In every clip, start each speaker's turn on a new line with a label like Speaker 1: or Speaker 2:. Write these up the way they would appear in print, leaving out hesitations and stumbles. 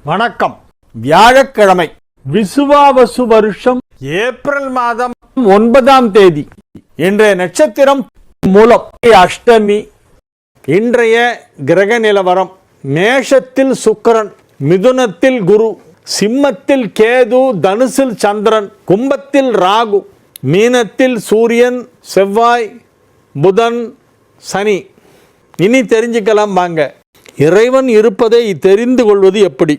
Speaker 1: வணக்கம். வியாழக்கிழமை, விசுவாவசு வருஷம் ஏப்ரல் மாதம் 9ஆம் தேதி. இன்றைய நட்சத்திரம் மூலம், அஷ்டமி. இன்றைய கிரக நிலவரம்: மேஷத்தில் சுக்கிரன், மிதுனத்தில் குரு, சிம்மத்தில் கேது, தனுசில் சந்திரன், கும்பத்தில் ராகு, மீனத்தில் சூரியன், செவ்வாய், புதன், சனி. இனி தெரிஞ்சுக்கலாம் வாங்க. இறைவன் இருப்பதை தெரிந்து கொள்வது எப்படி?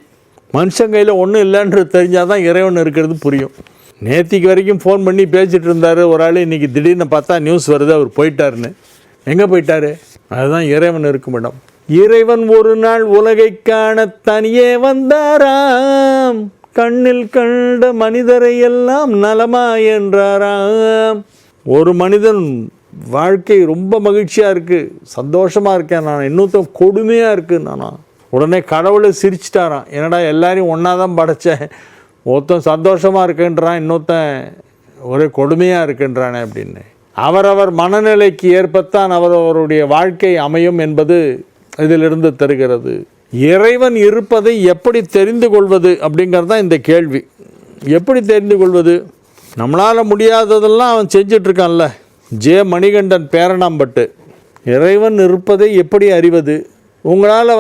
Speaker 1: மனுஷன் கையில் ஒன்றும் இல்லைன்றது தெரிஞ்சாதான் இறைவன் இருக்கிறது புரியும். நேத்திக்கு வரைக்கும் ஃபோன் பண்ணி பேசிகிட்டு இருந்தார் ஒரு ஆள். இன்றைக்கி திடீர்னு பார்த்தா நியூஸ் வருது அவர் போயிட்டாருன்னு. எங்கே போயிட்டாரு? அதுதான் இறைவன் இருக்கும் இடம். இறைவன் ஒரு நாள் உலகை காண தனியே வந்தாராம், கண்ணில் கண்ட மனிதரை எல்லாம் நலமா என்றாராம். ஒரு மனிதன் வாழ்க்கை ரொம்ப மகிழ்ச்சியாக இருக்குது, சந்தோஷமாக இருக்கேன் நான், இன்னொருத்தன் கொடுமையாக இருக்குது நானா. உடனே கடவுளை சிரிச்சிட்டாரான். என்னடா எல்லாரையும் ஒன்றா தான் படைத்தேன், ஒருத்தன் சந்தோஷமாக இருக்குன்றான், இன்னொருத்தன் ஒரே கொடுமையாக இருக்குன்றானே அப்படின்னு. அவரவர் மனநிலைக்கு ஏற்பத்தான் அவரவருடைய வாழ்க்கை அமையும் என்பது இதிலிருந்து தருகிறது. இறைவன் இருப்பதை எப்படி தெரிந்து கொள்வது அப்படிங்கிறது தான் இந்த கேள்வி. எப்படி தெரிந்து கொள்வது? நம்மளால் முடியாததெல்லாம் அவன் செஞ்சிட்ருக்கான்ல. ஜே மணிகண்டன், பேரணாம்பட்டு. இறைவன் இருப்பதை எப்படி அறிவது? உங்களால்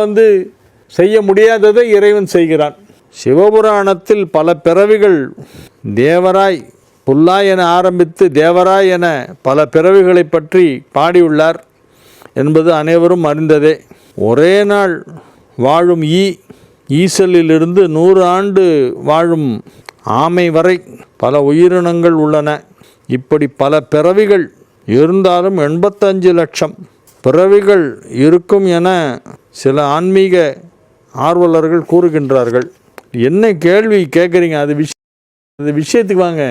Speaker 1: செய்ய முடியாததை இறைவன் செய்கிறான். சிவபுராணத்தில் பல பிறவிகள் தேவராய், புல்லாய் என ஆரம்பித்து தேவராய் என பல பிறவிகளை பற்றி பாடியுள்ளார் என்பது அனைவரும் அறிந்ததே. ஒரே நாள் வாழும் ஈசலிலிருந்து 100 ஆண்டு வாழும் ஆமை வரை பல உயிரினங்கள் உள்ளன. இப்படி பல பிறவிகள் இருந்தாலும் 85 லட்சம் பிறவிகள் இருக்கும் என சில ஆன்மீக ஆர்வலர்கள் கூறுகின்றார்கள். என்ன கேள்வி கேட்குறீங்க? அது விஷயத்துக்கு வாங்க.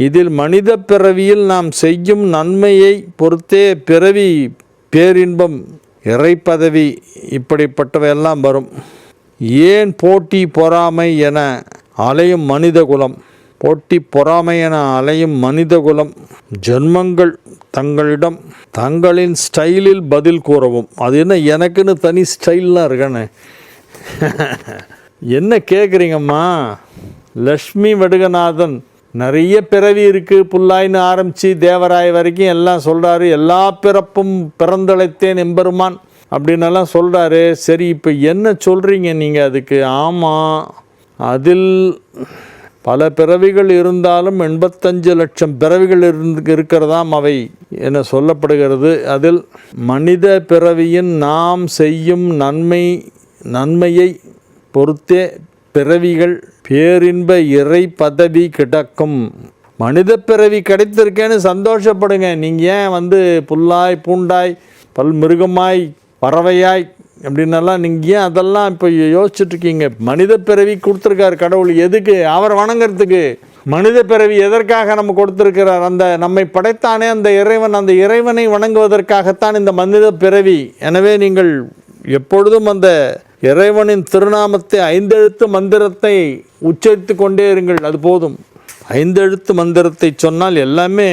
Speaker 1: இதில் மனித பிறவியில் நாம் செய்யும் நன்மையை பொறுத்தே பிறவி, பேரின்பம், இறைப்பதவி இப்படிப்பட்டவையெல்லாம் வரும். ஏன் போட்டி பொறாமை என அலையும் மனித குலம்? போட்டி பொறாமை என அலையும் மனித குலம் ஜென்மங்கள் தங்களிடம் தங்களின் ஸ்டைலில் பதில் கூறவும். அது என்ன, எனக்குன்னு தனி ஸ்டைல்லாம் இருக்கானே. என்ன கேட்குறீங்கம்மா? லக்ஷ்மி வடுகநாதன் நிறைய பிறவி இருக்குது, புல்லாயின்னு ஆரம்பித்து தேவராய் வரைக்கும் எல்லாம் சொல்கிறாரு. எல்லா பிறப்பும் பிறந்தழைத்தேன் எம்பெருமான் அப்படின்னெல்லாம் சொல்கிறாரு. சரி, இப்போ என்ன சொல்கிறீங்க நீங்கள் அதுக்கு? ஆமாம், அதில் பல பிறவிகள் இருந்தாலும் 85 லட்சம் பிறவிகள் இருக்கிறதாம் அவை என சொல்லப்படுகிறது. அதில் மனித பிறவியின் நாம் செய்யும் நன்மையை பொறுத்தே பிறவிகள் பேரின்ப இறை பதவி கிடக்கும். மனித பிறவி கிடைத்திருக்கேன்னு சந்தோஷப்படுங்க. நீங்கள் ஏன் புல்லாய் பூண்டாய் பல்மிருகமாய் பறவையாய் அப்படின்னெல்லாம் நீங்கள் ஏன் அதெல்லாம் இப்போ யோசிச்சுட்ருக்கீங்க? மனித பிறவி கொடுத்துருக்கார் கடவுள். எதுக்கு? அவரை வணங்கிறதுக்கு. மனித பிறவி எதற்காக நம்ம கொடுத்துருக்கிறார்? அந்த நம்மை படைத்தானே அந்த இறைவன், அந்த இறைவனை வணங்குவதற்காகத்தான் இந்த மனித பிறவி. எனவே நீங்கள் எப்பொழுதும் அந்த இறைவனின் திருநாமத்தை 5 எழுத்து மந்திரத்தை உச்சரித்து கொண்டே இருங்கள், அது போதும். 5 எழுத்து மந்திரத்தை சொன்னால் எல்லாமே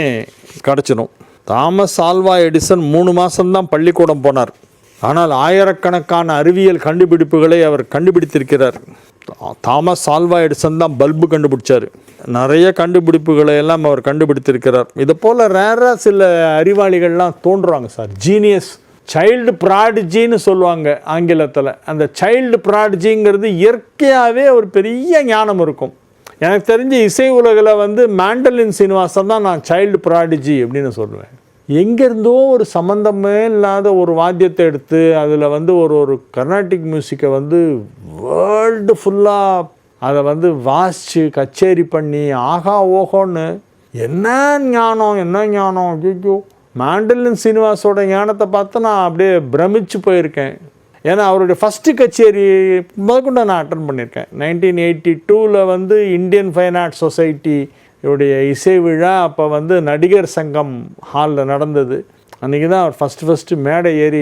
Speaker 1: கிடச்சிடும். தாமஸ் ஆல்வா எடிசன் 3 மாதம்தான் பள்ளிக்கூடம் போனார். ஆனால் ஆயிரக்கணக்கான அறிவியல் கண்டுபிடிப்புகளை அவர் கண்டுபிடித்திருக்கிறார். தாமஸ் ஆல்வா எடிசன் தான் பல்பு கண்டுபிடிச்சார். நிறைய கண்டுபிடிப்புகளை எல்லாம் அவர் கண்டுபிடித்திருக்கிறார். இதை போல் ரேராக சில அறிவாளிகள்லாம் தோன்றுவாங்க சார். ஜீனியஸ், சைல்டு ப்ராடிஜின்னு சொல்லுவாங்க ஆங்கிலத்தில். அந்த சைல்டு ப்ராடிஜிங்கிறது இயற்கையாகவே ஒரு பெரிய ஞானம் இருக்கும். எனக்கு தெரிஞ்ச இசை உலகில் மேண்டலின் சீனிவாசன் தான் நான் சைல்டு ப்ராடிஜி அப்படின்னு சொல்லுவேன். எங்கேருந்தோ ஒரு சம்மந்தமே இல்லாத ஒரு வாத்தியத்தை எடுத்து அதில் ஒரு கர்நாடிக் மியூசிக்கை வேர்ல்டு ஃபுல்லாக அதை வாசித்து கச்சேரி பண்ணி ஆகா ஓஹோன்னு என்ன ஞானம். ஐயோ, மேண்டலின் சீனிவாசோட ஞானத்தை பார்த்து நான் அப்படியே பிரமிச்சு போயிருக்கேன். ஏன்னா அவருடைய ஃபஸ்ட்டு கச்சேரி முதற்கொண்டு நான் அட்டன் பண்ணியிருக்கேன். 1982 இந்தியன் ஃபைன் ஆர்ட்ஸ் சொசைட்டி இவருடைய இசை விழா அப்போ நடிகர் சங்கம் ஹாலில் நடந்தது. அன்றைக்கி தான் அவர் ஃபஸ்ட்டு மேடை ஏறி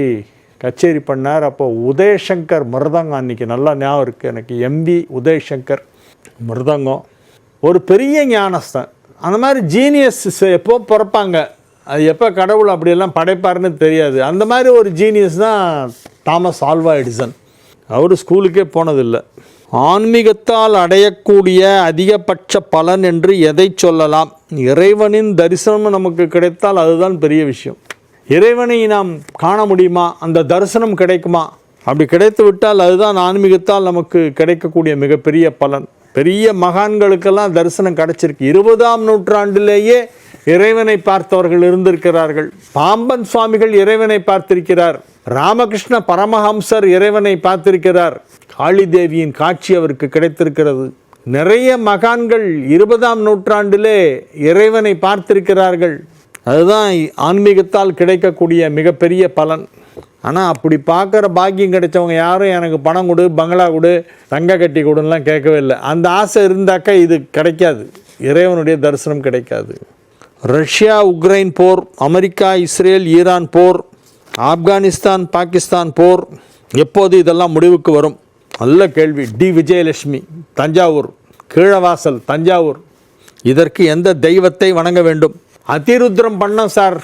Speaker 1: கச்சேரி பண்ணார். அப்போ உதயசங்கர் மிருதங்கம், அன்றைக்கி நல்லா ஞாபகம் இருக்குது எனக்கு, எம்பி உதயசங்கர் மிருதங்கம். ஒரு பெரிய ஞானஸ்தான். அந்த மாதிரி ஜீனியஸ் எப்போ பிறப்பாங்க, அது எப்போ கடவுள் அப்படியெல்லாம் படைப்பாருன்னு தெரியாது. அந்த மாதிரி ஒரு ஜீனியஸ் தான் தாமஸ் ஆல்வா எடிசன். அவர் ஸ்கூலுக்கே போனதில்லை. ஆன்மீகத்தால் அடையக்கூடிய அதிகபட்ச பலன் என்று எதை சொல்லலாம்? இறைவனின் தரிசனம் நமக்கு கிடைத்தால் அதுதான் பெரிய விஷயம். இறைவனை நாம் காண முடியுமா? அந்த தரிசனம் கிடைக்குமா? அப்படி கிடைத்து விட்டால் அதுதான் ஆன்மீகத்தால் நமக்கு கிடைக்கக்கூடிய மிகப்பெரிய பலன். பெரிய மகான்களுக்கெல்லாம் தரிசனம் கிடைச்சிருக்கு. 20ஆம் நூற்றாண்டிலேயே இறைவனை பார்த்தவர்கள் இருந்திருக்கிறார்கள். பாம்பன் சுவாமிகள் இறைவனை பார்த்திருக்கிறார். ராமகிருஷ்ண பரமஹம்சர் இறைவனை பார்த்திருக்கிறார். காளி தேவியின் காட்சி அவருக்கு கிடைத்திருக்கிறது. நிறைய மகான்கள் 20ஆம் நூற்றாண்டிலே இறைவனை பார்த்திருக்கிறார்கள். அதுதான் ஆன்மீகத்தால் கிடைக்கக்கூடிய மிகப்பெரிய பலன். ஆனால் அப்படி பார்க்குற பாக்கியம் கிடைச்சவங்க யாரும் எனக்கு பணம் கொடு, பங்களா கொடு, தங்க கட்டி கொடுலாம் கேட்கவே இல்லை. அந்த ஆசை இருந்தாக்கா இது கிடைக்காது, இறைவனுடைய தரிசனம் கிடைக்காது. ரஷ்யா உக்ரைன் போர், அமெரிக்கா இஸ்ரேல் ஈரான் போர், ஆப்கானிஸ்தான் பாகிஸ்தான் போர், எப்போது இதெல்லாம் முடிவுக்கு வரும்? நல்ல கேள்வி. டி விஜயலட்சுமி, தஞ்சாவூர், கீழவாசல், தஞ்சாவூர். இதற்கு எந்த தெய்வத்தை வணங்க வேண்டும்? அதிருத்ரம் பண்ணோம் சார்,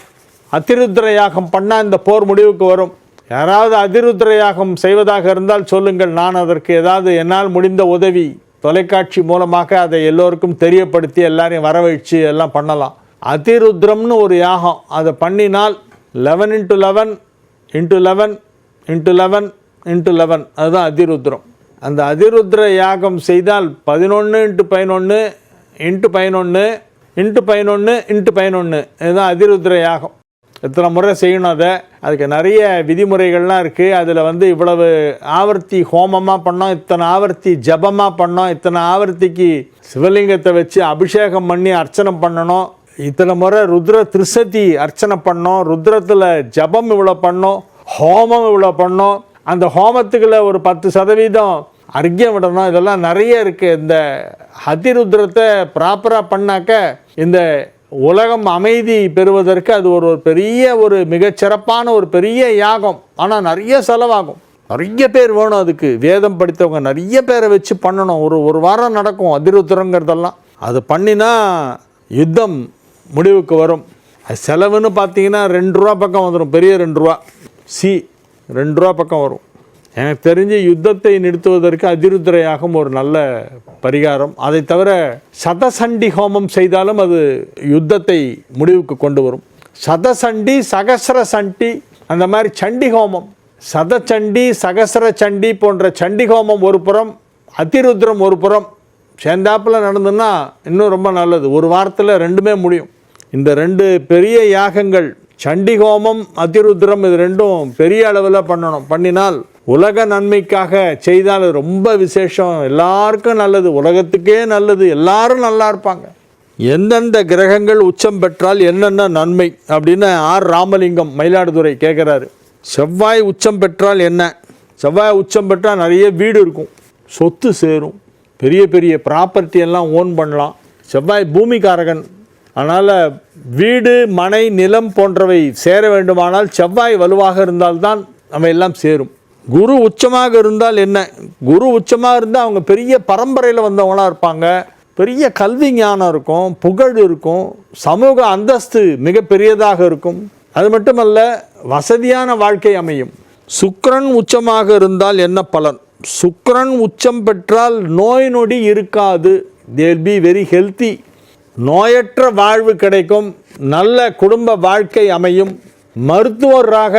Speaker 1: அதிருத்ர யாகம் பண்ணால் இந்த போர் முடிவுக்கு வரும். யாராவது அதிருத்ர யாகம் செய்வதாக இருந்தால் சொல்லுங்கள், நான் அதற்கு ஏதாவது என்னால் முடிந்த உதவி தொலைக்காட்சி மூலமாக அதை எல்லோருக்கும் தெரியப்படுத்தி எல்லாரையும் வரவழைச்சு எல்லாம் பண்ணலாம். அதிருத்ரம்னு ஒரு யாகம், அதை பண்ணினால் 11 × 11 × 11 × 11 × 11, அதுதான் அதிருத்ரம். அந்த அதிருத்ர யாகம் செய்தால் 11 × 11 × 11 × 11 × 11, இதுதான் அதிருத்ர யாகம். எத்தனை முறை செய்யணும் அதை, அதுக்கு நிறைய விதிமுறைகள்லாம் இருக்குது. அதில் இவ்வளவு ஆவர்த்தி ஹோமமாக பண்ணோம், இத்தனை ஆவர்த்தி ஜபமாக பண்ணோம், இத்தனை ஆவர்த்திக்கு சிவலிங்கத்தை வச்சு அபிஷேகம் பண்ணி அர்ச்சனை பண்ணணும், இத்தனை முறை ருத்ர திருசதி அர்ச்சனை பண்ணோம், ருத்ரத்தில் ஜபம் இவ்வளோ பண்ணோம், ஹோமம் இவ்வளோ பண்ணோம், அந்த ஹோமத்துக்குள்ள ஒரு 10% அர்க்கியம் விடணும். இதெல்லாம் நிறைய இருக்குது. இந்த அதிருத்ரத்தை ப்ராப்பராக பண்ணாக்க இந்த உலகம் அமைதி பெறுவதற்கு அது ஒரு பெரிய ஒரு மிகச்சிறப்பான ஒரு பெரிய யாகம். ஆனால் நிறைய செலவாகும், நிறைய பேர் வேணும். அதுக்கு வேதம் படித்தவங்க நிறைய பேரை வச்சு பண்ணணும். ஒரு வாரம் நடக்கும் அதிருத்ரங்கிறதெல்லாம். அது பண்ணினா யுத்தம் முடிவுக்கு வரும். அது செலவுன்னு பார்த்தீங்கன்னா 2 ரூபா பக்கம் வந்துடும், பெரிய 2 ரூபா, சி 2 ரூபா பக்கம் வரும். எனக்கு தெரிஞ்சு யுத்தத்தை நிறுத்துவதற்கு அதிருத்ர யாகம் ஒரு நல்ல பரிகாரம். அதை தவிர சதசண்டி ஹோமம் செய்தாலும் அது யுத்தத்தை முடிவுக்கு கொண்டு வரும். சதசண்டி, சகசர சண்டி, அந்த மாதிரி சண்டி ஹோமம், சதச்சண்டி, சகசர சண்டி போன்ற சண்டி ஹோமம் ஒரு புறம், அதிருத்ரம் ஒரு புறம் சேர்ந்தாப்பில் நடந்துன்னா இன்னும் ரொம்ப நல்லது. ஒரு வாரத்தில் 2மே முடியும். இந்த 2 பெரிய யாகங்கள், சண்டி ஹோமம், அதிருத்ரம், இது 2ம் பெரிய அளவில் பண்ணணும். பண்ணினால் உலக நன்மைக்காக செய்தால் ரொம்ப விசேஷம், எல்லாருக்கும் நல்லது, உலகத்துக்கே நல்லது, எல்லாரும் நல்லா இருப்பாங்க. எந்தெந்த கிரகங்கள் உச்சம் பெற்றால் என்னென்ன நன்மை அப்படின்னு ஆர் ராமலிங்கம் மயிலாடுதுறை கேட்குறாரு. செவ்வாய் உச்சம் பெற்றால் என்ன? செவ்வாய் உச்சம் பெற்றால் நிறைய வீடு இருக்கும், சொத்து சேரும், பெரிய பெரிய ப்ராப்பர்ட்டி எல்லாம் ஓன் பண்ணலாம். செவ்வாய் பூமிகாரகன். அதனால் வீடு, மனை, நிலம் போன்றவை சேர வேண்டுமானால் செவ்வாய் வலுவாக இருந்தால்தான் நம்ம எல்லாம் சேரும். குரு உச்சமாக இருந்தால் என்ன? குரு உச்சமாக இருந்தால் அவங்க பெரிய பரம்பரையில் வந்தவங்களாக இருப்பாங்க, பெரிய கல்வி ஞானம் இருக்கும், புகழ் இருக்கும், சமூக அந்தஸ்து மிக பெரியதாக இருக்கும். அது மட்டுமல்ல, வசதியான வாழ்க்கை அமையும். சுக்கிரன் உச்சமாக இருந்தால் என்ன பலன்? சுக்கிரன் உச்சம் பெற்றால் நோய் நொடி இருக்காது, தேல் பி வெரி ஹெல்த்தி, நோயற்ற வாழ்வு கிடைக்கும், நல்ல குடும்ப வாழ்க்கை அமையும், மருத்துவராக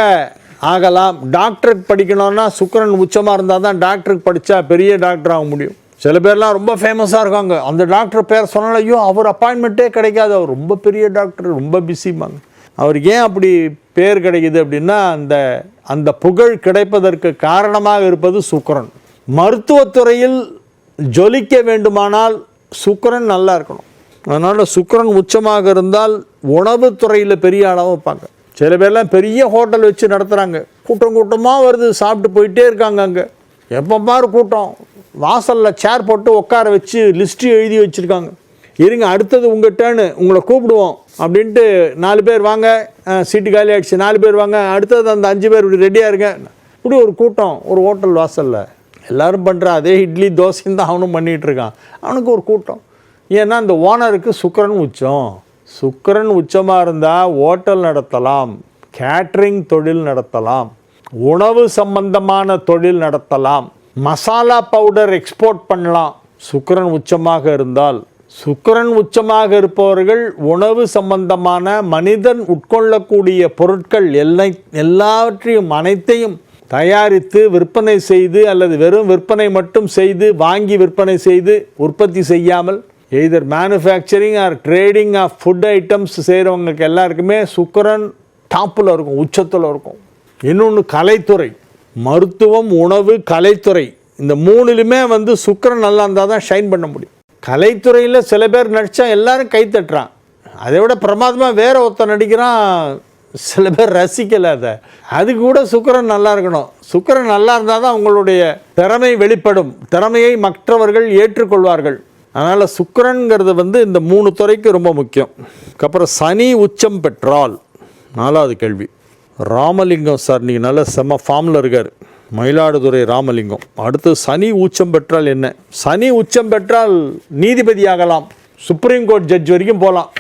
Speaker 1: ஆகலாம். டாக்டருக்கு படிக்கணும்னா சுக்கிரன் உச்சமாக இருந்தால் தான் டாக்டருக்கு படித்தா பெரிய டாக்டர் ஆக முடியும். சில பேர்லாம் ரொம்ப ஃபேமஸாக இருக்காங்க, அந்த டாக்டர் பேர் சொன்னாலும் ஐயோ அவர் அப்பாயின்மெண்ட்டே கிடைக்காது, அவர் ரொம்ப பெரிய டாக்டர், ரொம்ப பிஸிமாங்க. அவருக்கு ஏன் அப்படி பேர் கிடைக்குது அப்படின்னா அந்த புகழ் கிடைப்பதற்கு காரணமாக இருப்பது சுக்கிரன். மருத்துவத்துறையில் ஜொலிக்க வேண்டுமானால் சுக்கிரன் நல்லா இருக்கணும். அதனால் சுக்கிரன் உச்சமாக இருந்தால் உணவுத்துறையில் பெரிய அளவு வைப்பாங்க. சில பேர்லாம் பெரிய ஹோட்டல் வச்சு நடத்துகிறாங்க, கூட்டம் கூட்டமாக வருது, சாப்பிட்டு போயிட்டே இருக்காங்க. அங்கே எப்போ பாரு கூட்டம், வாசலில் சேர் போட்டு உட்கார வச்சு லிஸ்ட்டு எழுதி வச்சுருக்காங்க. இருங்க அடுத்தது உங்கள் டேர்னு, உங்களை கூப்பிடுவோம் அப்படின்ட்டு 4 பேர் வாங்க, சீட்டு காலி ஆகிடுச்சு, 4 பேர் வாங்க, அடுத்தது அந்த 5 பேர் இப்படி ரெடியாக இருங்க. இப்படி ஒரு கூட்டம் ஒரு ஹோட்டல் வாசலில். எல்லோரும் பண்ணுற அதே இட்லி தோசைன்னு தான் அவனும் பண்ணிகிட்டு இருக்கான். அவனுக்கு ஒரு கூட்டம். ஏன்னா அந்த ஓனருக்கு சுக்கிரன் உச்சம். சுக்கிரன் உச்சமாக இருந்தால் ஹோட்டல் நடத்தலாம், கேட்ரிங் தொழில் நடத்தலாம், உணவு சம்பந்தமான தொழில் நடத்தலாம், மசாலா பவுடர் எக்ஸ்போர்ட் பண்ணலாம் சுக்கிரன் உச்சமாக இருந்தால். சுக்கிரன் உச்சமாக இருப்பவர்கள் உணவு சம்பந்தமான மனிதன் உட்கொள்ளக்கூடிய பொருட்கள் எல்லாவற்றையும் அனைத்தையும் தயாரித்து விற்பனை செய்து அல்லது வெறும் விற்பனை மட்டும் செய்து வாங்கி விற்பனை செய்து உற்பத்தி செய்யாமல் either manufacturing or trading of food items செய்கிறவங்களுக்கு எல்லாருக்குமே சுக்கிரன் டாப்பில் இருக்கும், உச்சத்தில் இருக்கும். இன்னொன்று கலைத்துறை, மருத்துவம், உணவு, கலைத்துறை, இந்த மூணுலையுமே சுக்கிரன் நல்லா இருந்தால் தான் ஷைன் பண்ண முடியும். கலைத்துறையில் சில பேர் நடித்தா எல்லாரும் கை தட்டுறான், அதை விட பிரமாதமாக வேற ஒருத்தர் நடிக்கிறான், சில பேர் ரசிக்கலை. அதுக்கு கூட சுக்கிரன் நல்லா இருக்கணும். சுக்கிரன் நல்லா இருந்தால் தான் உங்களுடைய திறமை வெளிப்படும், திறமையை மற்றவர்கள் ஏற்றுக்கொள்வார்கள். அதனால் சுக்கிரன்கிறது இந்த 3 துறைக்கு ரொம்ப முக்கியம். அப்புறம் சனி உச்சம் பெற்றால், 4வது கேள்வி. ராமலிங்கம் சார் நீங்கள் நல்ல செம்ம ஃபார்மில் இருக்கார், மயிலாடுதுறை ராமலிங்கம். அடுத்து சனி உச்சம் பெற்றால் என்ன? சனி உச்சம் பெற்றால் நீதிபதி ஆகலாம், சுப்ரீம் கோர்ட் ஜட்ஜ் வரைக்கும் போகலாம்.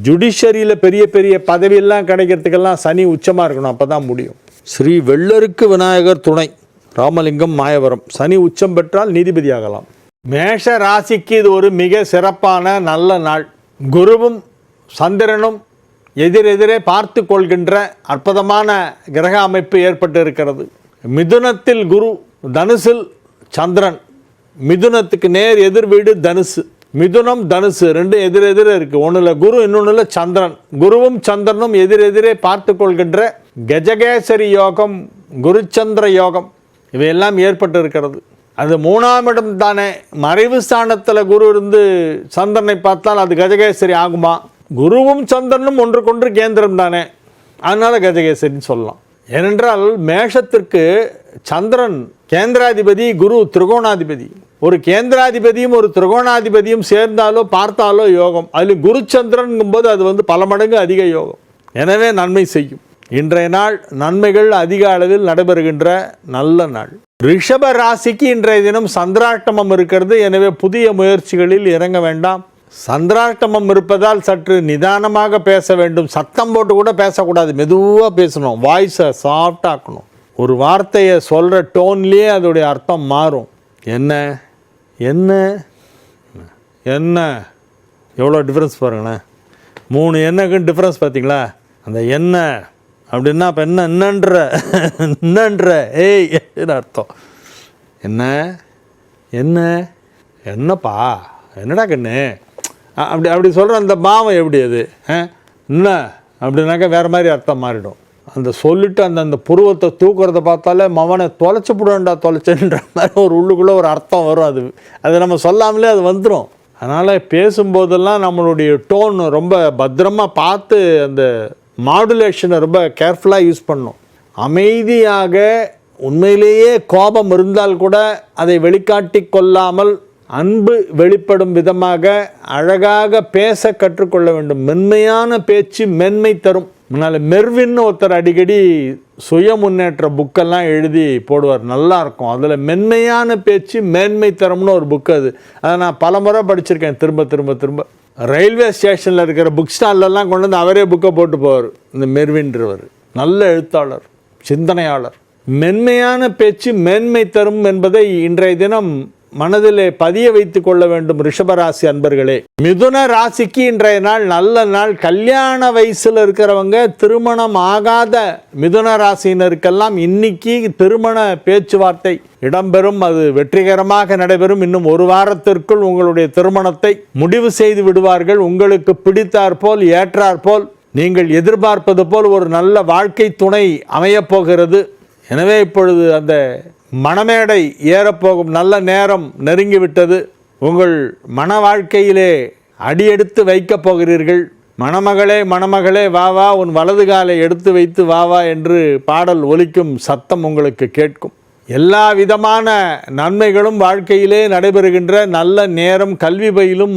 Speaker 1: ஜுடிஷரியில் பெரிய பெரிய பதவியெல்லாம் கிடைக்கிறதுக்கெல்லாம் சனி உச்சமாக இருக்கணும், அப்போ தான் முடியும். ஸ்ரீ வெள்ளருக்கு விநாயகர் துணை, ராமலிங்கம், மாயவரம். சனி உச்சம் பெற்றால் நீதிபதி ஆகலாம். மேஷ ராசிக்கு இது ஒரு மிக சிறப்பான நல்ல நாள். குருவும் சந்திரனும் எதிரெதிரே பார்த்து கொள்கின்ற அற்புதமான கிரக அமைப்பு ஏற்பட்டு இருக்கிறது. மிதுனத்தில் குரு, தனுசில் சந்திரன். மிதுனத்துக்கு நேர் எதிர் வீடு தனுசு. மிதுனம் தனுசு ரெண்டும் எதிரெதிரே இருக்குது. ஒன்றில் குரு, இன்னொன்றில் சந்திரன். குருவும் சந்திரனும் எதிரெதிரே பார்த்து கொள்கின்ற கஜகேசரி யோகம், குருச்சந்திர யோகம் இவையெல்லாம் ஏற்பட்டு இருக்கிறது. அது 3ஆம் இடம் தானே. மறைவு ஸ்தானத்தில் குரு இருந்து சந்திரனை பார்த்தால் அது கஜகேசரி ஆகுமா? குருவும் சந்திரனும் ஒன்றுக்கொன்று கேந்திரம் தானே, அதனால் கஜகேசரின்னு சொல்லலாம். ஏனென்றால் மேஷத்திற்கு சந்திரன் கேந்திராதிபதி, குரு திரிகோணாதிபதி. ஒரு கேந்திராதிபதியும் ஒரு திரிகோணாதிபதியும் சேர்ந்தாலோ பார்த்தாலோ யோகம். அதில் குரு சந்திரன் போது அது பல மடங்கு அதிக யோகம், எனவே நன்மை செய்யும். இன்றைய நாள் நன்மைகள் அதிக அளவில் நடைபெறுகின்ற நல்ல நாள். ரிஷப ராசிக்கு இன்றைய தினம் சந்திராஷ்டமம் இருக்கிறது, எனவே புதிய முயற்சிகளில் இறங்க வேண்டாம். சந்திராஷ்டமம் இருப்பதால் சற்று நிதானமாக பேச வேண்டும். சத்தம் போட்டு கூட பேசக்கூடாது, மெதுவாக பேசணும், வாய்ஸை சாஃப்டாக்கணும். ஒரு வார்த்தையை சொல்கிற டோன்லேயே அதோடைய அர்த்தம் மாறும். என்ன என்ன என்ன எவ்வளோ டிஃப்ரென்ஸ் பாருங்களேன். 3 எண்ணக்குன்னு டிஃப்ரென்ஸ் பார்த்தீங்களா? அந்த என்ன அப்படின்னா இப்போ என்னன்ற ஏய் அர்த்தம். என்ன என்ன என்னப்பா என்னடா கண்ணு அப்படி சொல்கிற அந்த பாவம் எப்படி அது என்ன அப்படின்னாக்கா வேறு மாதிரி அர்த்தம் மாறிடும். அந்த சொல்லிட்டு அந்த புருவத்தை தூக்குறத பார்த்தாலே மவனை தொலைச்சேன்ற மாதிரி ஒரு உள்ளுக்குள்ளே ஒரு அர்த்தம் வரும். அது நம்ம சொல்லாமலே அது வந்துடும். அதனால் பேசும்போதெல்லாம் நம்மளுடைய டோன் ரொம்ப பத்திரமாக பார்த்து அந்த மாடுலேஷனை ரொம்ப கேர்ஃபுல்லாக யூஸ் பண்ணணும். அமைதியாக, உண்மையிலேயே கோபம் இருந்தால் கூட அதை வெளிக்காட்டி கொள்ளாமல் அன்பு வெளிப்படும் விதமாக அழகாக பேச கற்றுக்கொள்ள வேண்டும். மென்மையான பேச்சு மென்மை தரும். முன்னால் மெர்வின்னு ஒருத்தர் அடிக்கடி சுய முன்னேற்ற புக்கெல்லாம் எழுதி போடுவார், நல்லா இருக்கும். அதில் மென்மையான பேச்சு மேன்மை தரும்னு ஒரு புக்கு. அதை நான் பல முறை படிச்சிருக்கேன், திரும்ப. ரயில்வே ஸ்டேஷனில் இருக்கிற புக் ஸ்டால்லலாம் கொண்டு வந்து அவரே புக்கை போட்டு போவார். இந்த மெர்வின்றவர் நல்ல எழுத்தாளர், சிந்தனையாளர். மென்மையான பேச்சு மேன்மை தரும் என்பதை இன்றைய தினம் மனதிலே பதிய வைத்துக் கொள்ள வேண்டும். ரிஷபராசி அன்பர்களே, மிதுன ராசிக்கு இன்றைய நாள் நல்ல நாள். கல்யாண வயசில் இருக்கிறவங்க, திருமணம் ஆகாத மிதுன ராசியினருக்கெல்லாம் இன்னைக்கு திருமண பேச்சுவார்த்தை இடம்பெறும். அது வெற்றிகரமாக நடைபெறும். இன்னும் 1 வாரத்திற்குள் உங்களுடைய திருமணத்தை முடிவு செய்து விடுவார்கள். உங்களுக்கு பிடித்தாற்போல், ஏற்றாற்போல், நீங்கள் எதிர்பார்ப்பது போல் ஒரு நல்ல வாழ்க்கை துணை அமையப்போகிறது. எனவே இப்பொழுது அந்த மணமேடை ஏறப்போகும் நல்ல நேரம் நெருங்கிவிட்டது. உங்கள் மன வாழ்க்கையிலே அடியெடுத்து வைக்கப் போகிறீர்கள். மணமகளே வா உன் வலது காலை எடுத்து வைத்து வா என்று பாடல் ஒலிக்கும் சத்தம் உங்களுக்கு கேட்கும். எல்லா விதமான நன்மைகளும் வாழ்க்கையிலே நடைபெறுகின்ற நல்ல நேரம். கல்வி பயிலும்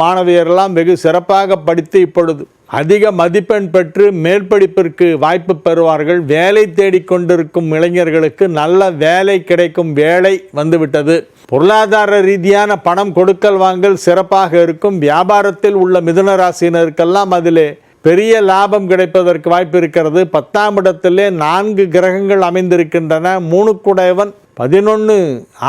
Speaker 1: மாணவியரெல்லாம் வெகு சிறப்பாக படித்து இப்பொழுது அதிக மதிப்பெண் பெற்று மேல் படிப்பிற்கு வாய்ப்பு பெறுவார்கள். வேலை தேடிக்கொண்டிருக்கும் இளைஞர்களுக்கு நல்ல வேலை கிடைக்கும் வேலை வந்துவிட்டது. பொருளாதார ரீதியான பணம் கொடுக்கல் வாங்கல் சிறப்பாக இருக்கும். வியாபாரத்தில் உள்ள மிதுன ராசியினருக்கெல்லாம் அதிலே பெரிய லாபம் கிடைப்பதற்கு வாய்ப்பு இருக்கிறது. 10ஆம் இடத்திலே 4 கிரகங்கள் அமைந்திருக்கின்றன. 3 குடையவன், 11,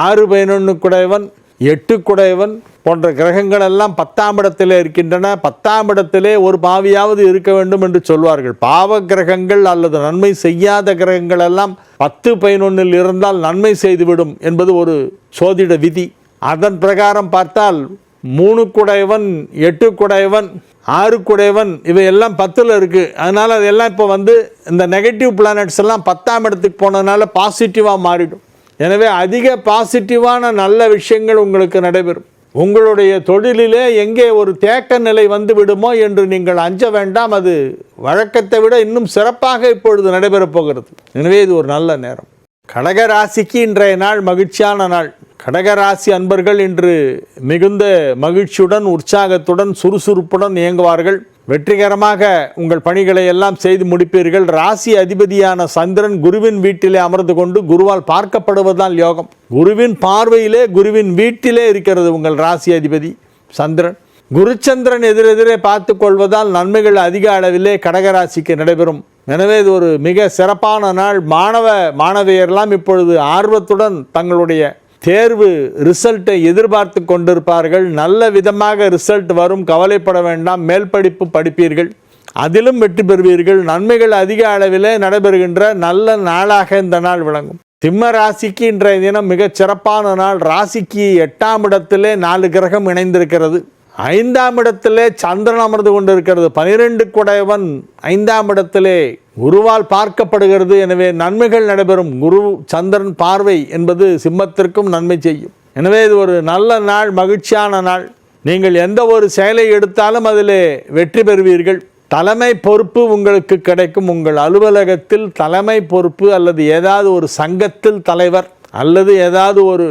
Speaker 1: 6, 11 குடையவன், 8 குடையவன் போன்ற கிரகங்கள் எல்லாம் 10ஆம் இடத்திலே இருக்கின்றன. 10ஆம் இடத்திலே ஒரு பாவியாவது இருக்க வேண்டும் என்று சொல்வார்கள். பாவ கிரகங்கள் அல்லது நன்மை செய்யாத கிரகங்கள் எல்லாம் 10, 11 இருந்தால் நன்மை செய்துவிடும் என்பது ஒரு சோதிட விதி. அதன் பிரகாரம் பார்த்தால் 3 குடையவன், 8 குடையவன், 6 குடையவன் இவையெல்லாம் 10ல் இருக்குது. அதனால் அதெல்லாம் இப்போ இந்த நெகட்டிவ் பிளானட்ஸ் எல்லாம் 10ஆம் இடத்துக்கு போனதுனால பாசிட்டிவாக மாறிடும். எனவே அதிக பாசிட்டிவான நல்ல விஷயங்கள் உங்களுக்கு நடைபெறும். உங்களுடைய தொழிலிலே எங்கே ஒரு தேக்க நிலை வந்து விடுமோ என்று நீங்கள் அஞ்ச வேண்டாம். அது வழக்கத்தை விட இன்னும் சிறப்பாக இப்பொழுது நடைபெறப் போகிறது. எனவே இது ஒரு நல்ல நேரம். கடகராசிக்கு இன்றைய நாள் மகிழ்ச்சியான நாள். கடகராசி அன்பர்கள் இன்று மிகுந்த மகிழ்ச்சியுடன், உற்சாகத்துடன், சுறுசுறுப்புடன் இயங்குவார்கள். வெற்றிகரமாக உங்கள் பணிகளை எல்லாம் செய்து முடிப்பீர்கள். ராசி அதிபதியான சந்திரன் குருவின் வீட்டிலே அமர்ந்து கொண்டு குருவால் பார்க்கப்படுவதால் யோகம். குருவின் பார்வையிலே, குருவின் வீட்டிலே இருக்கிறது உங்கள் ராசி அதிபதி சந்திரன். குருச்சந்திரன் எதிரெதிரே பார்த்து கொள்வதால் நன்மைகள் அதிக அளவிலே கடகராசிக்கு நடைபெறும். எனவே இது ஒரு மிக சிறப்பான நாள். மாணவியரெல்லாம் இப்பொழுது ஆர்வத்துடன் தங்களுடைய தேர்வு ரிசல்ட்டை எதிர்பார்த்து கொண்டிருப்பார்கள். நல்ல விதமாக ரிசல்ட் வரும், கவலைப்பட வேண்டாம். மேல் படிப்பு படிப்பீர்கள், அதிலும் வெற்றி பெறுவீர்கள். நன்மைகள் அதிக அளவிலே நடைபெறுகின்ற நல்ல நாளாக இந்த நாள் விளங்கும். சிம்ம ராசிக்கு இன்றைய தினம் மிகச் சிறப்பான நாள். ராசிக்கு 8ஆம் இடத்திலே 4 கிரகம் இணைந்திருக்கிறது. 5ஆம் இடத்திலே சந்திரன் அமர்ந்து கொண்டிருக்கிறது. 12 குடையவன் 5ஆம் இடத்திலே குருவால் பார்க்கப்படுகிறது. எனவே நன்மைகள் நடைபெறும். குரு சந்திரன் பார்வை என்பது சிம்மத்திற்கும் நன்மை செய்யும். எனவே இது ஒரு நல்ல நாள், மகிழ்ச்சியான நாள். நீங்கள் எந்த ஒரு செயலை எடுத்தாலும் அதிலே வெற்றி பெறுவீர்கள். தலைமை பொறுப்பு உங்களுக்கு கிடைக்கும். உங்கள் அலுவலகத்தில் தலைமை பொறுப்பு அல்லது ஏதாவது ஒரு சங்கத்தில் தலைவர் அல்லது ஏதாவது ஒரு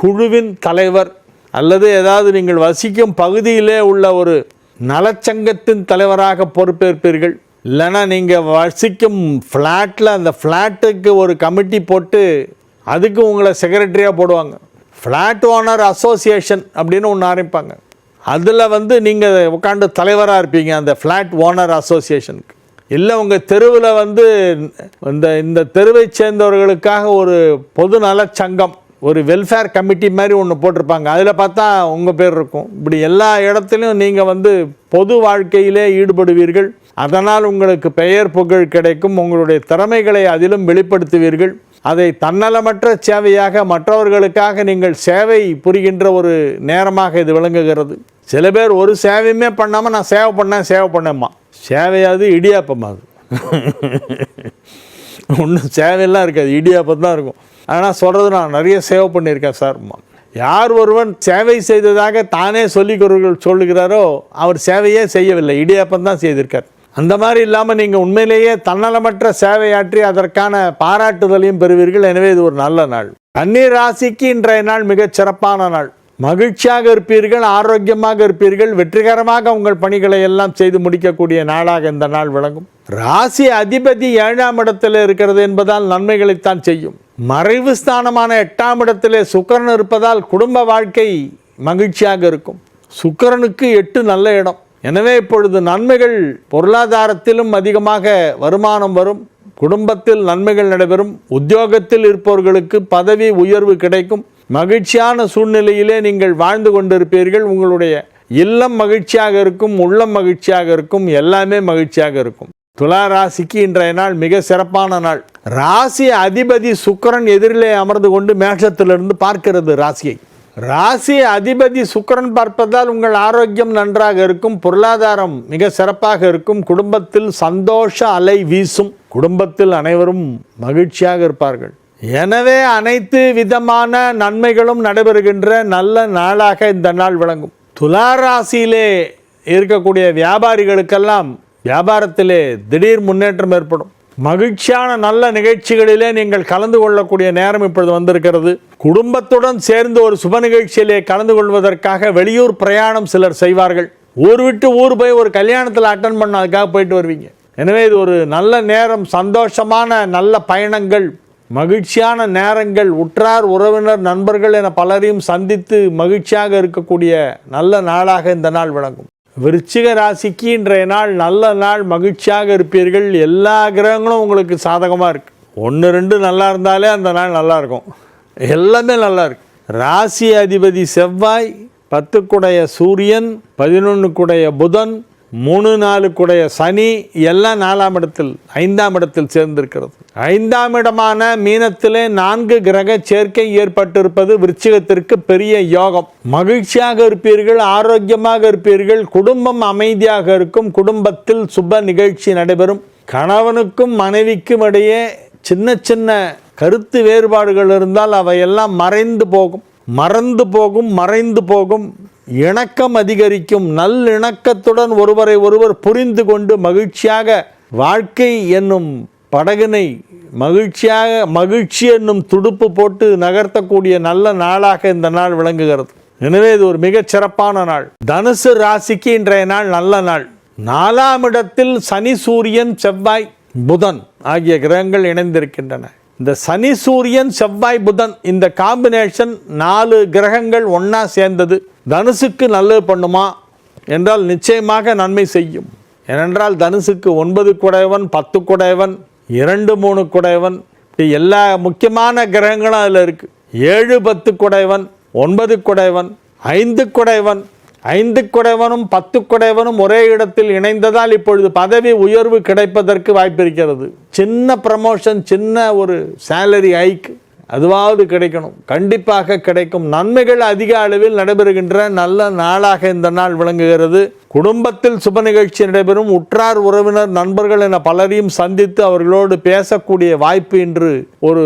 Speaker 1: குழுவின் தலைவர் அல்லது ஏதாவது நீங்கள் வசிக்கும் பகுதியிலே உள்ள ஒரு நலச்சங்கத்தின் தலைவராக பொறுப்பேற்பீர்கள். இல்லைன்னா நீங்கள் வசிக்கும் ஃப்ளாட்டில் அந்த ஃப்ளாட்டுக்கு ஒரு கமிட்டி போட்டு அதுக்கு உங்களை செக்ரட்டரியாக போடுவாங்க. ஃப்ளாட் ஓனர் அசோசியேஷன் அப்படின்னு ஒன்று ஆரம்பிப்பாங்க. அதில் நீங்கள் உட்காந்து தலைவராக இருப்பீங்க அந்த ஃப்ளாட் ஓனர் அசோசியேஷனுக்கு. இல்லை உங்கள் தெருவில் இந்த தெருவை சேர்ந்தவர்களுக்காக ஒரு பொது நலச்சங்கம், ஒரு வெல்ஃபேர் கமிட்டி மாதிரி ஒன்று போட்டிருப்பாங்க. அதில் பார்த்தா உங்கள் பேர் இருக்கும். இப்படி எல்லா இடத்துலையும் நீங்கள் பொது வாழ்க்கையிலே ஈடுபடுவீர்கள். அதனால் உங்களுக்கு பெயர் புகழ் கிடைக்கும். உங்களுடைய திறமைகளை அதிலும் வெளிப்படுத்துவீர்கள். அதை தன்னலமற்ற சேவையாக மற்றவர்களுக்காக நீங்கள் சேவை புரிகின்ற ஒரு நேரமாக இது விளங்குகிறது. சில பேர் ஒரு சேவையுமே பண்ணாமல் நான் சேவை பண்ணேம்மா. சேவையாவது இடியாப்பம்மா, அது ஒன்றும் சேவையெல்லாம் இருக்காது, இடியாப்பம் தான் இருக்கும். ஆனால் சொல்கிறது நான் நிறைய சேவை பண்ணியிருக்கேன் சார்மா. யார் ஒருவன் சேவை செய்ததாக தானே சொல்லுகிறாரோ அவர் சேவையே செய்யவில்லை, இடியாப்பம் தான் செய்திருக்கார். அந்த மாதிரி இல்லாமல் நீங்கள் உண்மையிலேயே தன்னலமற்ற சேவையாற்றி அதற்கான பாராட்டுதலையும் பெறுவீர்கள். எனவே இது ஒரு நல்ல நாள். கன்னி ராசிக்கு இன்றைய நாள் மிகச் சிறப்பான நாள். மகிழ்ச்சியாக இருப்பீர்கள், ஆரோக்கியமாக இருப்பீர்கள். வெற்றிகரமாக உங்கள் பணிகளை எல்லாம் செய்து முடிக்கக்கூடிய நாளாக இந்த நாள் விளங்கும். ராசி அதிபதி 7ஆம் இடத்தில் இருக்கிறது என்பதால் நன்மைகளைத்தான் செய்யும். மறைவு ஸ்தானமான 8ஆம் இடத்திலே சுக்கிரன் இருப்பதால் குடும்ப வாழ்க்கை மகிழ்ச்சியாக இருக்கும். சுக்கிரனுக்கு 8 நல்ல இடம். எனவே இப்பொழுது நன்மைகள், பொருளாதாரத்திலும் அதிகமாக வருமானம் வரும். குடும்பத்தில் நன்மைகள் நடைபெறும். உத்தியோகத்தில் இருப்பவர்களுக்கு பதவி உயர்வு கிடைக்கும். மகிழ்ச்சியான சூழ்நிலையிலே நீங்கள் வாழ்ந்து கொண்டிருப்பீர்கள். உங்களுடைய இல்லம் மகிழ்ச்சியாக இருக்கும், உள்ளம் மகிழ்ச்சியாக இருக்கும், எல்லாமே மகிழ்ச்சியாக இருக்கும். துலா ராசிக்கு இன்றைய நாள் மிக சிறப்பான நாள். ராசி அதிபதி சுக்கிரன் எதிரிலே அமர்ந்து கொண்டு மேஷத்திலிருந்து பார்க்கிறது ராசியை. ராசி அதிபதி சுக்கிரன் பார்ப்பதால் உங்கள் ஆரோக்கியம் நன்றாக இருக்கும். பொருளாதாரம் மிக சிறப்பாக இருக்கும். குடும்பத்தில் சந்தோஷ அலை வீசும். குடும்பத்தில் அனைவரும் மகிழ்ச்சியாக இருப்பார்கள். எனவே அனைத்து விதமான நன்மைகளும் நடைபெறுகின்ற நல்ல நாளாக இந்த நாள் விளங்கும். துலா ராசியிலே இருக்கக்கூடிய வியாபாரிகளுக்கெல்லாம் வியாபாரத்திலே திடீர் முன்னேற்றம் ஏற்படும். மகிழ்ச்சியான நல்ல நிகழ்ச்சிகளிலே நீங்கள் கலந்து கொள்ளக்கூடிய நேரம் இப்பொழுது வந்திருக்கிறது. குடும்பத்துடன் சேர்ந்து ஒரு சுப நிகழ்ச்சியிலே கலந்து கொள்வதற்காக வெளியூர் பிரயாணம் சிலர் செய்வார்கள். ஊர் விட்டு ஊர் போய் ஒரு கல்யாணத்தில் அட்டன் பண்ண அதுக்காக போயிட்டு வருவீங்க. எனவே இது ஒரு நல்ல நேரம். சந்தோஷமான நல்ல பயணங்கள், மகிழ்ச்சியான நேரங்கள், உற்றார் உறவினர் நண்பர்கள் என பலரையும் சந்தித்து மகிழ்ச்சியாக இருக்கக்கூடிய நல்ல நாளாக இந்த நாள் விளங்கும். துலா ராசிக்கு இன்றைய நாள் மிக சிறப்பான நாள். மகிழ்ச்சியாக இருப்பீர்கள், ஆரோக்கியமாக இருப்பீர்கள். வெற்றிகரமாக உங்கள் பணிகளை எல்லாம் செய்து முடிக்கக்கூடிய நாளாக இந்த நாள் விளங்கும். விருச்சிக ராசிக்கு இன்றைய நாள் நல்ல நாள், மகிழ்ச்சியாக இருப்பீர்கள். எல்லா கிரகங்களும் உங்களுக்கு சாதகமாக இருக்குது. 1-2 நல்லா இருந்தாலே அந்த நாள் நல்லா இருக்கும். எல்லாமே நல்லா இருக்கு. ராசி அதிபதி செவ்வாய், 10 சூரியன், 11 புதன், 3-4 சனி எல்லாம் 4ஆம் இடத்தில் 5ஆம் இடத்தில் சேர்ந்திருக்கிறது. 5ஆம் இடமான மீனத்திலே 4 கிரக சேர்க்கை ஏற்பட்டிருப்பது விருச்சிகத்திற்கு பெரிய யோகம். மகிழ்ச்சியாக இருப்பீர்கள், ஆரோக்கியமாக இருப்பீர்கள், குடும்பம் அமைதியாக இருக்கும், குடும்பத்தில் சுப நிகழ்ச்சி நடைபெறும். கணவனுக்கும் மனைவிக்கும் இடையே சின்ன சின்ன கருத்து வேறுபாடுகள் இருந்தால் அவையெல்லாம் மறைந்து போகும். இணக்கம் அதிகரிக்கும். நல்லிணக்கத்துடன் ஒருவரை ஒருவர் புரிந்து கொண்டு மகிழ்ச்சியாக வாழ்க்கை என்னும் படகினை மகிழ்ச்சி என்னும் துடுப்பு போட்டு நகர்த்தக்கூடிய நல்ல நாளாக இந்த நாள் விளங்குகிறது. எனவே இது ஒரு மிகச் சிறப்பான நாள். தனுசு ராசிக்கு இன்றைய நாள் நல்ல நாள். 4ஆம் இடத்தில் சனி, சூரியன், செவ்வாய், புதன் ஆகிய கிரகங்கள் இணைந்திருக்கின்றன. இந்த சனி, சூரியன், செவ்வாய், புதன் இந்த காம்பினேஷன் 4 கிரகங்கள் ஒன்றா சேர்ந்தது தனுசுக்கு நல்லது பண்ணுமா என்றால் நிச்சயமாக நன்மை செய்யும். ஏனென்றால் தனுசுக்கு 9 குடையவன், 10 குடையவன், 2, 3 குடையவன், எல்லா முக்கியமான கிரகங்களும் அதில் இருக்குது. 7, 10 குடையவன், 9 குடையவன், 5 குடையவன், 5 குடையவனும் 10 குடையவனும் ஒரே இடத்தில் இணைந்ததால் இப்பொழுது பதவி உயர்வு கிடைப்பதற்கு வாய்ப்பு இருக்கிறது. சின்ன ப்ரமோஷன், சின்ன ஒரு சேலரி ஹைக் அதுவாவது கிடைக்கணும். கண்டிப்பாக கிடைக்கும். நன்மைகள் அதிக அளவில் நடைபெறுகின்ற நல்ல நாளாக இந்த நாள் விளங்குகிறது. குடும்பத்தில் சுப நிகழ்ச்சி நடைபெறும். உற்றார் உறவினர் நண்பர்கள் என பலரையும் சந்தித்து அவர்களோடு பேசக்கூடிய வாய்ப்பு இன்று ஒரு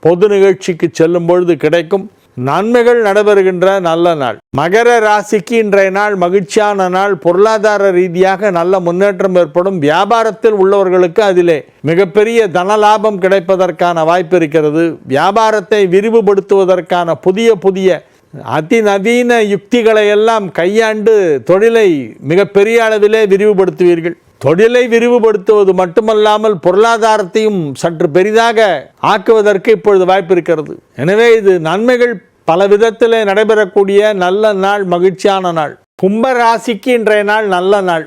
Speaker 1: பொது நிகழ்ச்சிக்கு செல்லும் பொழுது கிடைக்கும். நன்மைகள் நடைபெறுகின்ற நல்ல நாள். மகர ராசிக்கு இன்றைய நாள் மகிழ்ச்சியான நாள். பொருளாதார ரீதியாக நல்ல முன்னேற்றம் ஏற்படும். வியாபாரத்தில் உள்ளவர்களுக்கு அதிலே மிகப்பெரிய தனலாபம் கிடைப்பதற்கான வாய்ப்பு இருக்கிறது. வியாபாரத்தை விரிவுபடுத்துவதற்கான புதிய அதிநவீன யுக்திகளை எல்லாம் கையாண்டு தொழிலை மிகப்பெரிய அளவிலே விரிவுபடுத்துவீர்கள். தொழிலை விரிவுபடுத்துவது மட்டுமல்லாமல் பொருளாதாரத்தையும் சற்று பெரிதாக ஆக்குவதற்கு இப்பொழுது வாய்ப்பு இருக்கிறது. எனவே இது நன்மைகள் பல விதத்திலே நடைபெறக்கூடிய நல்ல நாள், மகிழ்ச்சியான நாள். கும்ப ராசிக்கு இன்றைய நாள் நல்ல நாள்.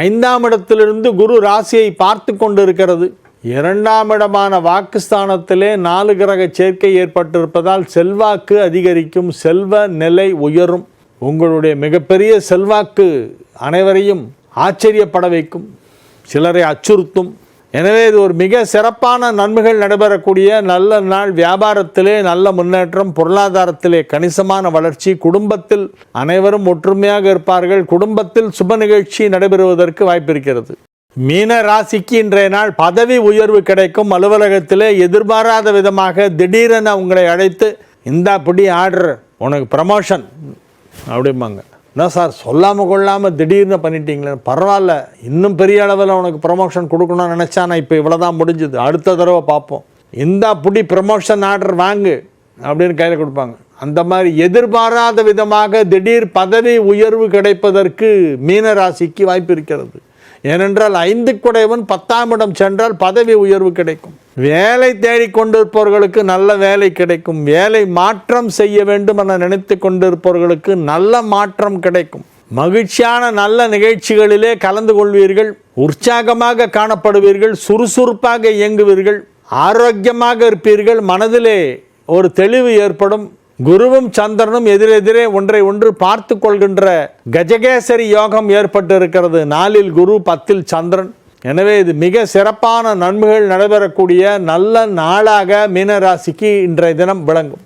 Speaker 1: 5ஆம் இடத்திலிருந்து குரு ராசியை பார்த்து கொண்டிருக்கிறது. 2ஆம் இடமான வாக்குஸ்தானத்திலே 4 கிரக சேர்க்கை ஏற்பட்டிருப்பதால் செல்வாக்கு அதிகரிக்கும், செல்வ நிலை உயரும். உங்களுடைய மிகப்பெரிய செல்வாக்கு அனைவரையும் ஆச்சரியப்பட வைக்கும், சிலரை அச்சுறுத்தும். எனவே இது ஒரு மிக சிறப்பான நன்மைகள் நடைபெறக்கூடிய நல்ல நாள். வியாபாரத்திலே நல்ல முன்னேற்றம், பொருளாதாரத்திலே கணிசமான வளர்ச்சி, குடும்பத்தில் அனைவரும் ஒற்றுமையாக இருப்பார்கள், குடும்பத்தில் சுப நிகழ்ச்சி நடைபெறுவதற்கு வாய்ப்பு இருக்கிறது. மீன ராசிக்கு இன்றைய நாள் பதவி உயர்வு கிடைக்கும். அலுவலகத்திலே எதிர்பாராத விதமாக திடீரென உங்களை அழைத்து இந்தா பிடி ஆர்டர், உனக்கு ப்ரமோஷன் அப்படிம்பாங்க. என்ன சார் சொல்லாமல் கொள்ளாமல் திடீர்னு பண்ணிட்டீங்களே, பரவாயில்ல, இன்னும் பெரிய அளவில் உனக்கு ப்ரமோஷன் கொடுக்கணும்னு நினச்சா நான் இப்போ இவ்வளோ தான் முடிஞ்சுது, அடுத்த தடவை பார்ப்போம், இந்தா புடி ப்ரமோஷன் ஆர்டர் வாங்கு அப்படின்னு கையில் கொடுப்பாங்க. அந்த மாதிரி எதிர்பாராத விதமாக திடீர் பதவி உயர்வு கிடைப்பதற்கு மீன ராசிக்கு வாய்ப்பு இருக்கிறது. ஏனென்றால் 5 குடையவன் 10ஆம் இடம் சென்றால் பதவி உயர்வு கிடைக்கும். வேலை தேடிக்கொண்டிருப்பவர்களுக்கு நல்ல வேலை கிடைக்கும். வேலை மாற்றம் செய்ய வேண்டும் என நினைத்து கொண்டிருப்பவர்களுக்கு நல்ல மாற்றம் கிடைக்கும். மகிழ்ச்சியான நல்ல நிகழ்ச்சிகளிலே கலந்து கொள்வீர்கள். உற்சாகமாக காணப்படுவீர்கள். சுறுசுறுப்பாக இயங்குவீர்கள். ஆரோக்கியமாக இருப்பீர்கள். மனதிலே ஒரு தெளிவு ஏற்படும். குருவும் சந்திரனும் எதிரெதிரே ஒன்றை ஒன்று பார்த்து கொள்கின்ற கஜகேசரி யோகம் ஏற்பட்டு இருக்கிறது. 4இல் குரு, 10இல் சந்திரன். எனவே இது மிக சிறப்பான நன்மைகள் நடைபெறக்கூடிய நல்ல நாளாக மீனராசிக்கு இன்றைய தினம் விளங்கும்.